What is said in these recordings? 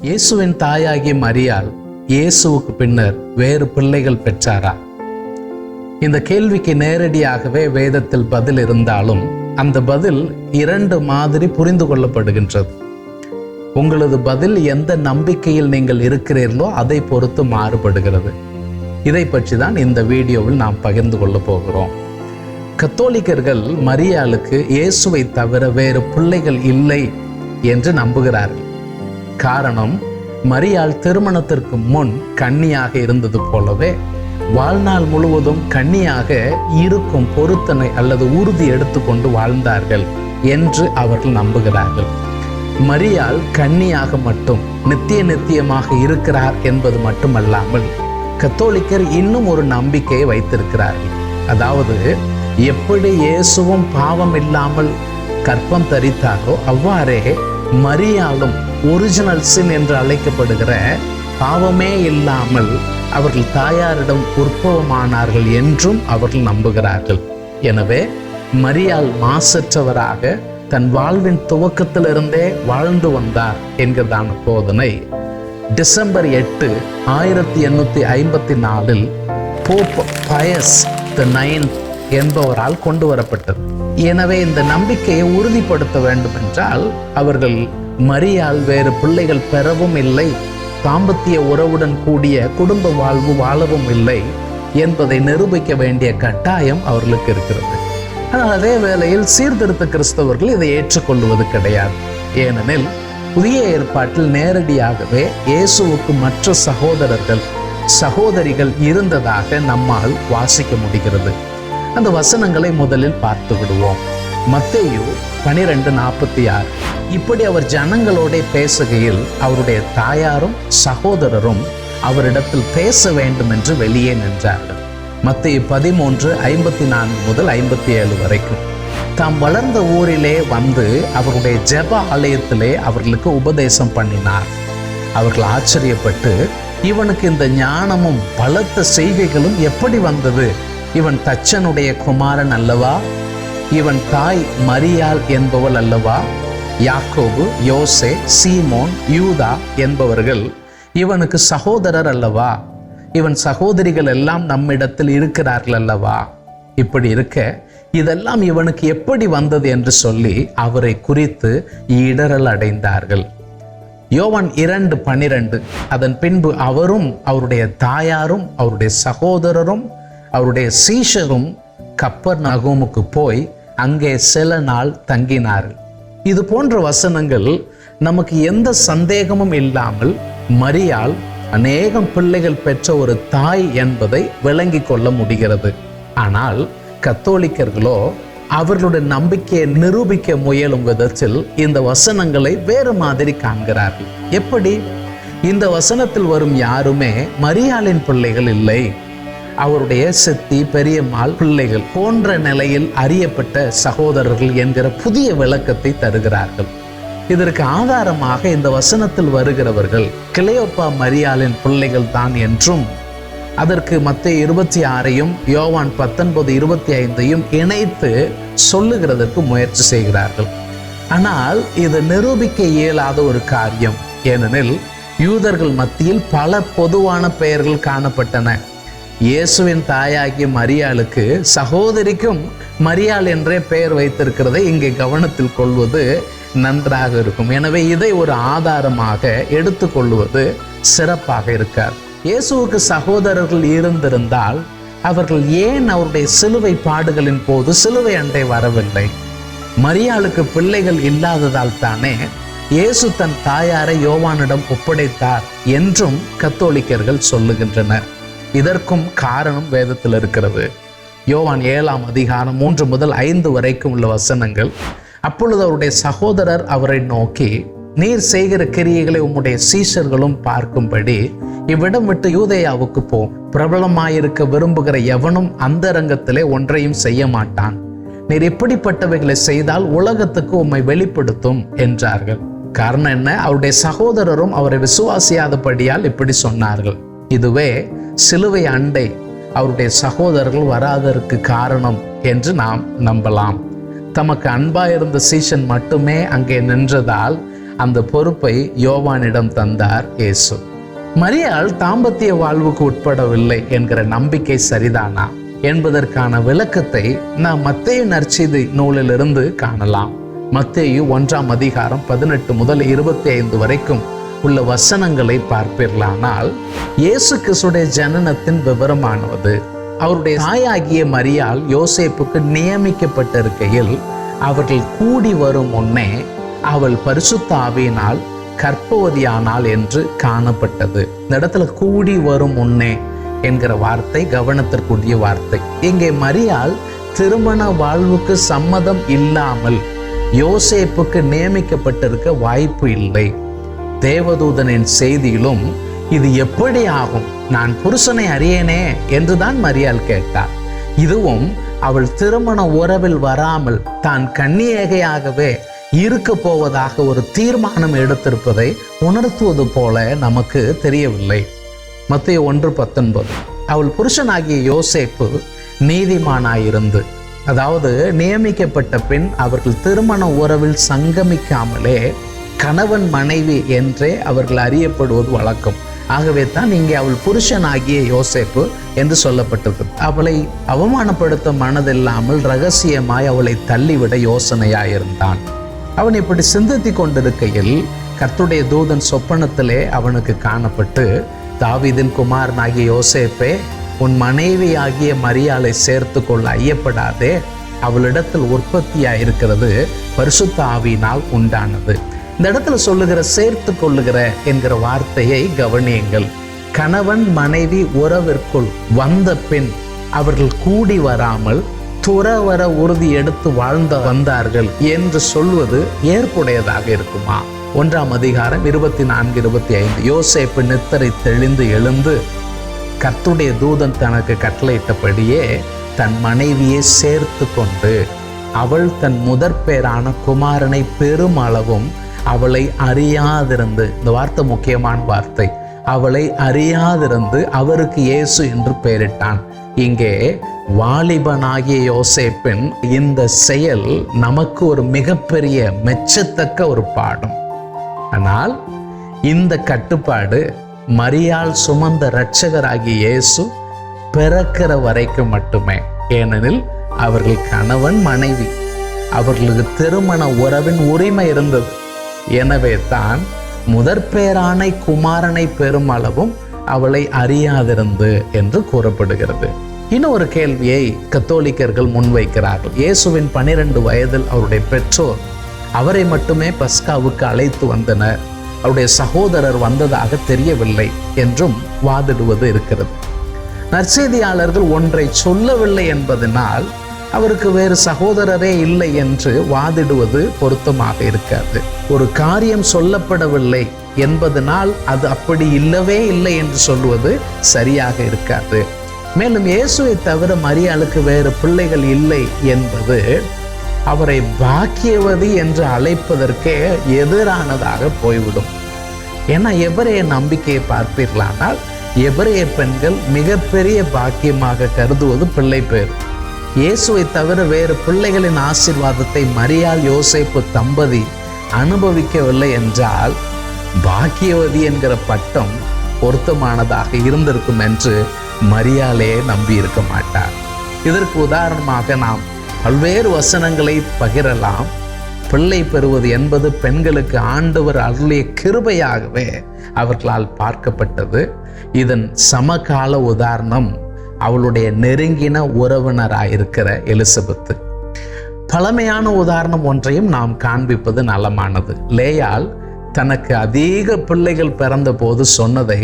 இயேசுவின் தாயாகிய மரியாள் இயேசுவுக்கு பின்னர் வேறு பிள்ளைகள் பெற்றாரா? இந்த கேள்விக்கு நேரடியாகவே வேதத்தில் பதில் இருந்தாலும் அந்த பதில் இரண்டு மாதிரி புரிந்து கொள்ளப்படுகின்றது. உங்களது பதில் எந்த நம்பிக்கையில் நீங்கள் இருக்கிறீர்களோ அதை பொறுத்து மாறுபடுகிறது. இதை பற்றி தான் இந்த வீடியோவில் நாம் பகிர்ந்து கொள்ள போகிறோம். கத்தோலிக்கர்கள் மரியாளுக்கு இயேசுவை தவிர வேறு பிள்ளைகள் இல்லை என்று நம்புகிறார்கள். காரணம், மரியாள் திருமணத்திற்கு முன் கன்னியாக இருந்தது போலவே வாழ்நாள் முழுவதும் கன்னியாக இருக்கும் பொருத்தனை அல்லது உறுதி எடுத்துக்கொண்டு வாழ்ந்தார்கள் என்று அவர்கள் நம்புகிறார்கள். மரியாள் கன்னியாக மட்டும் நித்தியமாக இருக்கிறார் என்பது மட்டுமல்லாமல் கத்தோலிக்கர் இன்னும் ஒரு நம்பிக்கையை வைத்திருக்கிறார்கள். அதாவது, எப்படி இயேசுவும் பாவம் இல்லாமல் கர்ப்பம் தரித்தாரோ அவ்வாறே மரியாளும் ஒரிஜினல் சின் என்று அழைக்கப்படுகிற பாவமே இல்லாமல் அவர்கள் தாயாரிடம் உற்பவமானார்கள் என்றும் அவர்கள் நம்புகிறார்கள். எனவே மரியாள் மாசற்றவராக தன் வாழ்வின் துவக்கத்திலிருந்தே வாழ்ந்து வந்தார் என்கிறதான போதனை டிசம்பர் 8, 1854 போப் பயஸ் தி 9th என்பவரால் கொண்டு வரப்பட்டது. எனவே இந்த நம்பிக்கையை உறுதிப்படுத்த வேண்டும் என்றால் அவர்கள் மரியாள் வேறு பிள்ளைகள் பெறவும் இல்லை, தாம்பத்திய உறவுடன் கூடிய குடும்ப வாழ்வு வாழவும் இல்லை என்பதை நிரூபிக்க வேண்டிய கட்டாயம் அவர்களுக்கு இருக்கிறது. ஆனால் அதே வேளையில் சீர்திருத்த கிறிஸ்தவர்கள் இதை ஏற்றுக்கொள்வது கிடையாது. ஏனெனில் புதிய ஏற்பாட்டில் நேரடியாகவே இயேசுவுக்கு மற்ற சகோதரிகள் இருந்ததாக நம்மால் வாசிக்க முடிகிறது. அந்த வசனங்களை முதலில் பார்த்து விடுவோம். மத்தேயு 12:46. இப்படி அவர் ஜனங்களோட பேசுகையில் அவருடைய தாயாரும் சகோதரரும் அவரிடத்தில் பேச வேண்டும் என்று வெளியே நின்றார்கள். மத்தேயு 13:54 முதல் 57 வரைக்கும். தாம் வளர்ந்த ஊரிலே வந்து அவருடைய ஜெப ஆலயத்திலே அவர்களுக்கு உபதேசம் பண்ணினார். அவர்கள் ஆச்சரியப்பட்டு, இவனுக்கு இந்த ஞானமும் பலத்த செய்கைகளும் எப்படி வந்தது? இவன் தச்சனுடைய குமாரன் அல்லவா? இவன் தாய் மரியாள் என்பவள் அல்லவா? யாக்கோபு, யோசே, சீமோன், யூதா என்பவர்கள் இவனுக்கு சகோதரர் அல்லவா? இவன் சகோதரிகள் எல்லாம் நம்மிடத்தில் இருக்கிறார்கள் அல்லவா? இப்படி இருக்க இதெல்லாம் இவனுக்கு எப்படி வந்தது என்று சொல்லி அவரை குறித்து இடறல் அடைந்தார்கள். யோவான் 2:12. அதன் பின்பு அவரும் அவருடைய தாயாரும் அவருடைய சகோதரரும் அவருடைய சீஷரும் கப்பர்நகூமுக்கு போய் அங்கே சில நாள் தங்கினார்கள். இது போன்ற வசனங்கள் நமக்கு எந்த சந்தேகமும் இல்லாமல் மரியாள் அநேகம் பிள்ளைகள் பெற்ற ஒரு தாய் என்பதை விளங்கி கொள்ள முடிகிறது. ஆனால் கத்தோலிக்கர்களோ அவர்களுடைய நம்பிக்கையை நிரூபிக்க முயலும் விதத்தில் இந்த வசனங்களை வேறு மாதிரி காண்கிறார்கள். எப்படி? இந்த வசனத்தில் வரும் யாருமே மரியாளின் பிள்ளைகள் இல்லை, அவருடைய சித்தி, பெரியம்மாள் பிள்ளைகள் போன்ற நிலையில் அறியப்பட்ட சகோதரர்கள் என்கிற புதிய விளக்கத்தை தருகிறார்கள். இதற்கு ஆதாரமாக இந்த வசனத்தில் வருகிறவர்கள் கிளையோப்பா மரியாளின் பிள்ளைகள் தான் என்றும், அதற்கு மத்தேயு 26 யோவான் 19:25 இணைத்து சொல்லுகிறதற்கு முயற்சி செய்கிறார்கள். ஆனால் இது நிரூபிக்க இயலாத ஒரு காரியம். ஏனெனில் யூதர்கள் மத்தியில் பல பொதுவான பெயர்கள் காணப்பட்டன. இயேசுவின் தாயாகிய மரியாளுக்கு சகோதரிக்கும் மரியாள் என்றே பெயர் வைத்திருக்கிறதை இங்கே கவனத்தில் கொள்வது நன்றாக இருக்கும். எனவே இதை ஒரு ஆதாரமாக எடுத்துக்கொள்வது சிறப்பாக இருக்கார். இயேசுவுக்கு சகோதரர்கள் இருந்திருந்தால் அவர்கள் ஏன் அவருடைய சிலுவை பாடுகளின் போது சிலுவை அண்டை வரவில்லை? மரியாளுக்கு பிள்ளைகள் இல்லாததால் தானே இயேசு தன் தாயாரை யோவானிடம் ஒப்படைத்தார் என்றும் கத்தோலிக்கர்கள் சொல்லுகின்றனர். இதற்கும் காரணம் வேதத்தில் இருக்கிறது. யோவான் 7:3 முதல் 5 வரைக்கும் உள்ள வசனங்கள். அப்பொழுது அவருடைய சகோதரர் அவரை நோக்கி, நீர் செய்கிற கிரியைகளை உம்முடைய சீஷர்களும் பார்க்கும்படி இவ்விடம் விட்டு யூதேயாவுக்கு போ. பிரபலமாயிருக்க விரும்புகிற எவனும் அந்தரங்கத்திலே ஒன்றையும் செய்ய மாட்டான். நீர் எப்படிப்பட்டவைகளை செய்தால் உலகத்துக்கு உம்மை வெளிப்படுத்தும் என்றார்கள். காரணம் என்ன? அவருடைய சகோதரரும் அவரை விசுவாசியாதபடியால் இப்படி சொன்னார்கள். இதுவே சிலுவை அண்டை அவருடைய சகோதரர்கள் வராததற்கு காரணம் என்று நாம் நம்பலாம். தமக்கு அன்பாயிருந்த சீஷன் மட்டுமே அங்கே நின்றதால் அந்த பொறுப்பை யோவானிடம் தந்தார் இயேசு. மரியாள் தாம்பத்திய வாழ்வுக்கு உட்படவில்லை என்கிற நம்பிக்கை சரிதானா என்பதற்கான விளக்கத்தை நாம் மத்தேயு நற்செய்தி நூலிலிருந்து காணலாம். மத்தேயு 1ஆம் அதிகாரம் 18 முதல் 25 வரைக்கும் உள்ள வசனங்களை பார்ப்பீர்களானால், இயேசு கிறிஸ்துடைய ஜனனத்தின் விவரமானது. அவருடைய தாயாகிய மரியாள் யோசேப்புக்கு நியமிக்கப்பட்டிருக்கையில் அவர்கள் கூடி வரும் முன்னே அவள் பரிசுத்த ஆவியினால் கர்ப்பவதியானாள் என்று காணப்பட்டது. இந்த இடத்துல கூடி வரும் முன்னே என்கிற வார்த்தை கவனத்திற்குரிய வார்த்தை. இங்கே மரியாள் திருமண வாழ்வுக்கு சம்மதம் இல்லாமல் யோசேப்புக்கு நியமிக்கப்பட்டிருக்க வாய்ப்பு இல்லை. தேவதூதனின் செய்தியிலும் இது எப்படி ஆகும், நான் புருஷனை அறியேனே என்றுதான் மரியாள் கேட்டார். இதுவும் அவள் திருமண உறவில் வராமல் தான் கன்னியகையாகவே இருக்க போவதாக ஒரு தீர்மானம் எடுத்திருப்பதை உணர்த்துவது போல நமக்கு தெரியவில்லை. மத்தேயு 1:19, அவள் புருஷனாகிய யோசேப்பு நீதிமானாயிருந்து, அதாவது நியமிக்கப்பட்ட பின் அவர்கள் திருமண உறவில் சங்கமிக்காமலே கணவன் மனைவி என்றே அவர்கள் அறியப்படுவது வழக்கம். ஆகவே தான் இங்கே அவள் புருஷனாகிய யோசேப்பு என்று சொல்லப்பட்டது. அவளை அவமானப்படுத்த மனதில்லாமல் ரகசியமாய் அவளை தள்ளிவிட யோசனையாயிருந்தான். அவன் இப்படி சிந்தித்து கொண்டிருக்கையில் கர்த்தருடைய தூதன் சொப்பனத்திலே அவனுக்கு காணப்பட்டு, தாவீதின் குமாரனாகிய யோசேப்பே, உன் மனைவியாகிய மரியாளை சேர்த்து கொள்ள ஐயப்படாதே, அவளிடத்தில் உற்பத்தியாயிருக்கிறது பரிசுத்த ஆவியினால் உண்டானது. இந்த இடத்துல சொல்லுகிற சேர்த்து கொள்ளுகிற என்கிற வார்த்தையை கவனியுங்கள். கணவன் மனைவி உறவிற்குள் வந்த பின் அவர்கள் கூடி வராமல் துறவர உறுதி எடுத்து வந்தார்கள் என்று சொல்வது ஏற்புடையதாக இருக்குமா? 1ஆம் அதிகாரம் 24-25, யோசேப்பு நித்தரை தெளிந்து எழுந்து கர்த்தருடைய தூதன் தனக்கு கட்டளையிட்டபடியே தன் மனைவியை சேர்த்து கொண்டு அவள் தன் முதற்பேரான குமாரனை பெருமளவும் அவளை அறியாதிருந்து, இந்த வார்த்தை முக்கியமான வார்த்தை, அவளை அறியாதிருந்து அவருக்கு இயேசு என்று பெயரிட்டான். இங்கே வாலிபனாகிய யோசேப்பின் இந்த செயல் நமக்கு ஒரு மிகப்பெரிய மெச்சத்தக்க ஒரு பாடம். ஆனால் இந்த கட்டுப்பாடு மரியாள் சுமந்த இரட்சகராகிய இயேசு பிறக்கிற வரைக்கும் மட்டுமே. ஏனெனில் அவர்கள் கணவன் மனைவி, அவர்களுக்கு திருமண உறவின் உரிமை இருந்தது. எனவே தான் முதற்பேரான குமாரனை பெருமளவும் அவளை அறியாதிருந்து என்று கூறப்படுகிறது. இன்னும் ஒரு கேள்வியை கத்தோலிக்கர்கள் முன்வைக்கிறார்கள். இயேசுவின் 12 வயதில் அவருடைய பெற்றோர் அவரை மட்டுமே பஸ்காவுக்கு அழைத்து வந்தனர், அவருடைய சகோதரர் வந்ததாக தெரியவில்லை என்றும் வாதிடுவது இருக்கிறது. நற்செய்தியாளர்கள் ஒன்றை சொல்லவில்லை என்பதனால் அவருக்கு வேறு சகோதரரே இல்லை என்று வாதிடுவது பொருத்தமாக இருக்காது. ஒரு காரியம் சொல்லப்படவில்லை என்பதனால் அது அப்படி இல்லவே இல்லை என்று சொல்வது சரியாக இருக்காது. மேலும் இயேசுவை தவிர மரியாளுக்கு வேறு பிள்ளைகள் இல்லை என்பது அவரை பாக்கியவதி என்று அழைப்பதற்கே எதிரானதாக போய்விடும். ஏன்னா எபிரேய நம்பிக்கையை பார்ப்பீர்களானால் எபிரேய பெண்கள் மிகப்பெரிய பாக்கியமாக கருதுவது பிள்ளை பேர். இயேசுவை தவிர வேறு பிள்ளைகளின் ஆசீர்வாதத்தை மரியாள் யோசேப்பு தம்பதி அனுபவிக்கவில்லை என்றால் பாக்கியவதி என்கிற பட்டம் பொருத்தமானதாக இருந்திருக்கும் என்று மரியாளே நம்பி இருக்க மாட்டார். இதற்கு உதாரணமாக நாம் பல்வேறு வசனங்களை பகிரலாம். பிள்ளை பெறுவது என்பது பெண்களுக்கு ஆண்டவர் அருளிய கிருபையாகவே அவர்களால் பார்க்கப்பட்டது. இதன் சமகால உதாரணம் அவளுடைய நெருங்கின உறவினராயிருக்கிற எலிசபெத்து. பழமையான உதாரணம் ஒன்றையும் நாம் காண்பிப்பது நலமானது. லேயாள் தனக்கு அதிக பிள்ளைகள் பிறந்த போது சொன்னதை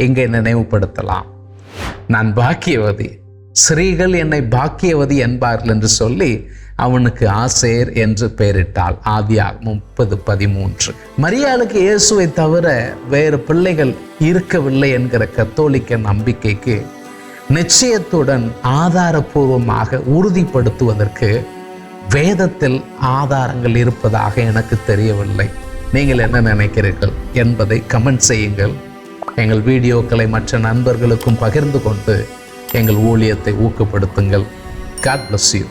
இங்கே நினைவுபடுத்தலாம். நான் பாக்கியவதி, ஸ்ரீகள் என்னை பாக்கியவதி என்பார்கள் என்று சொல்லி அவனுக்கு ஆசேர் என்று பெயரிட்டாள். ஆதியாகமம் 30:13. மரியாளுக்கு இயேசுவை தவிர வேறு பிள்ளைகள் இருக்கவில்லை என்கிற கத்தோலிக்க நம்பிக்கைக்கு நிச்சயத்துடன் ஆதாரபூர்வமாக உறுதிப்படுத்துவதற்கு வேதத்தில் ஆதாரங்கள் இருப்பதாக எனக்கு தெரியவில்லை. நீங்கள் என்ன நினைக்கிறீர்கள் என்பதை கமெண்ட் செய்யுங்கள். எங்கள் வீடியோக்களை மற்ற நண்பர்களுக்கும் பகிர்ந்து கொண்டு எங்கள் ஊழியத்தை ஊக்கப்படுத்துங்கள். God bless you.